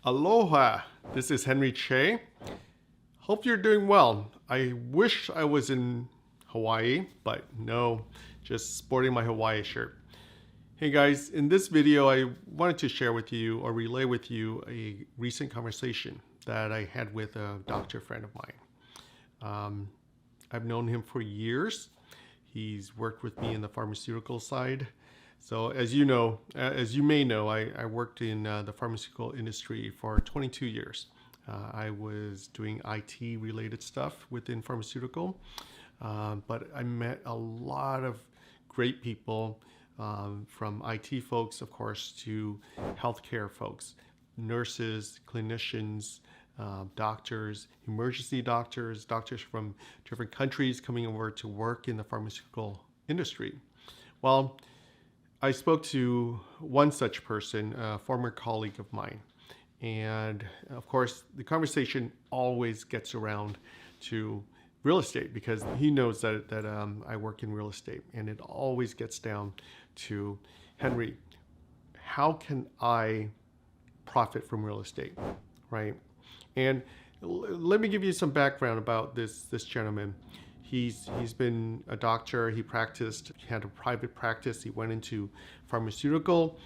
Aloha, this is Henry Che. Hope you're doing well. I wish I was in Hawaii, but no, just sporting my Hawaii shirt. Hey guys, in this video, I wanted to share with you or relay with you a recent conversation that I had with a doctor friend of mine. I've known him for years. He's worked with me in the pharmaceutical side. So as you may know, I worked in the pharmaceutical industry for 22 years. I was doing IT related stuff within pharmaceutical, but I met a lot of great people, from IT folks, of course, to healthcare folks, nurses, clinicians, doctors, emergency doctors, doctors from different countries coming over to work in the pharmaceutical industry. Well, I spoke to one such person, a former colleague of mine. And of course, the conversation always gets around to real estate because he knows that I work in real estate. And it always gets down to, Henry, how can I profit from real estate, right? And let me give you some background about this gentleman. He's been a doctor. He practiced. He had a private practice. He went into pharmaceutical.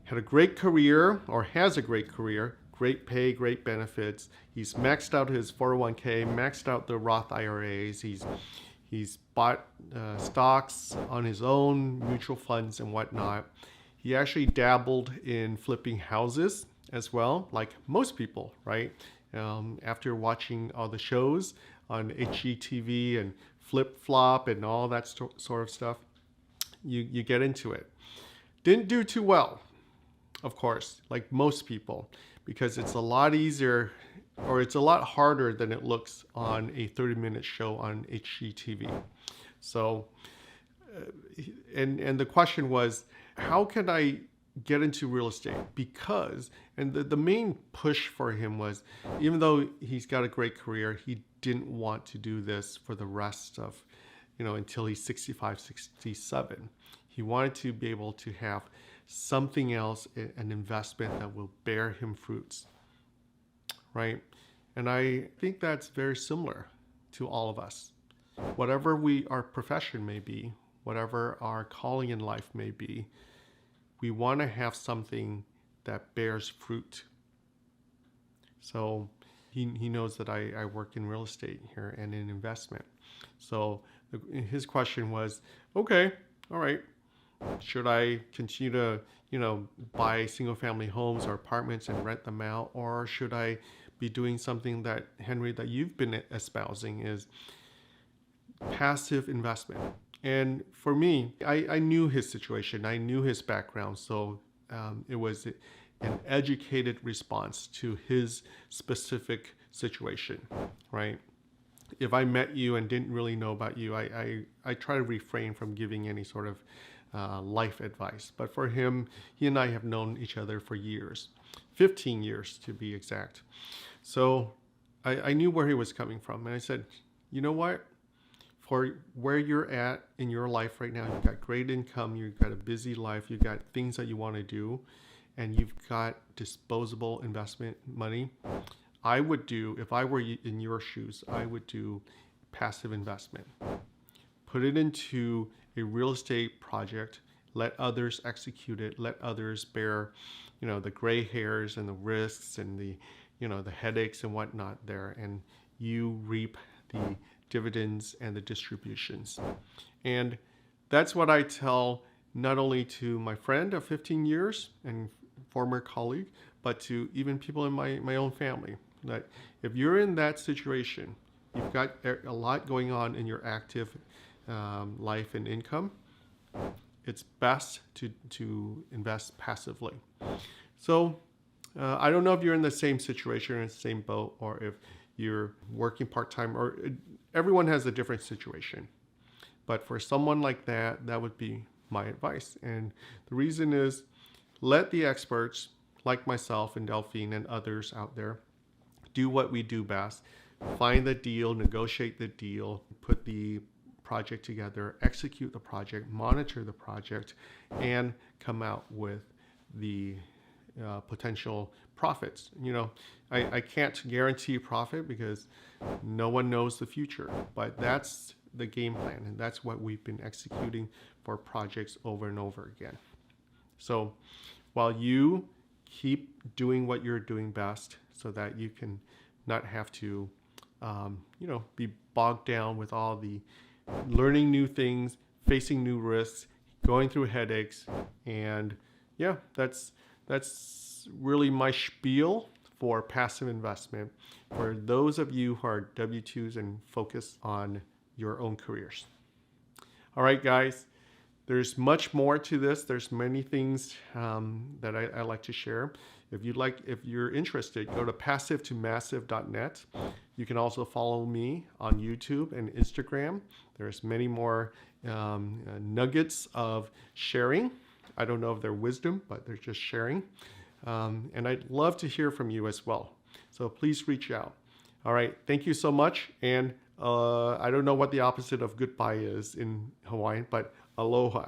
Had a great career, or has a great career. Great pay, great benefits. He's maxed out his 401k, maxed out the Roth IRAs. He's bought stocks on his own, mutual funds and whatnot. He actually dabbled in flipping houses as well, like most people, right? After watching all the shows on HGTV and Flip Flop and all that sort of stuff, you get into it. Didn't do too well, of course, like most people, because it's a lot easier, or it's a lot harder than it looks on a 30-minute show on HGTV. So, and the question was, how can I get into real estate? Because, and the main push for him was, even though he's got a great career, he didn't want to do this for the rest of, until he's 65, 67. He wanted to be able to have something else, an investment that will bear him fruits, right? And I think that's very similar to all of us. Whatever our profession may be, whatever our calling in life may be, we want to have something that bears fruit. So he knows that I work in real estate here and in investment. So his question was, okay, all right, should I continue to, buy single family homes or apartments and rent them out? Or should I be doing something that, Henry, that you've been espousing, is passive investment? And for me, I knew his situation. I knew his background. So it was an educated response to his specific situation, right? If I met you and didn't really know about you, I try to refrain from giving any sort of life advice. But for him, he and I have known each other for years, 15 years to be exact. So I knew where he was coming from. And I said, you know what? For where you're at in your life right now, you've got great income, you've got a busy life, you've got things that you want to do, and you've got disposable investment money. I would do, if I were in your shoes, I would do passive investment. Put it into a real estate project, let others execute it, let others bear, the gray hairs and the risks and the headaches and whatnot there, and you reap the dividends and the distributions. And that's what I tell not only to my friend of 15 years and former colleague, but to even people in my own family, that if you're in that situation, you've got a lot going on in your active life and income, it's best to invest passively. So I don't know if you're in the same situation, in the same boat, or if you're working part-time, or everyone has a different situation. But for someone like that, that would be my advice. And the reason is, let the experts like myself and Delphine and others out there do what we do best. Find the deal, negotiate the deal, put the project together, execute the project, monitor the project, and come out with the potential profits. I can't guarantee profit because no one knows the future, but that's the game plan, and that's what we've been executing for projects over and over again. So while you keep doing what you're doing best so that you can not have to, be bogged down with all the learning new things, facing new risks, going through headaches. And yeah, that's really my spiel for passive investment for those of you who are W-2s and focus on your own careers. All right, guys. There's much more to this. There's many things that I like to share. If you're interested, go to passive2massive.net. You can also follow me on YouTube and Instagram. There's many more nuggets of sharing. I don't know if they're wisdom, but they're just sharing. And I'd love to hear from you as well. So please reach out. All right. Thank you so much. And I don't know what the opposite of goodbye is in Hawaiian, but aloha.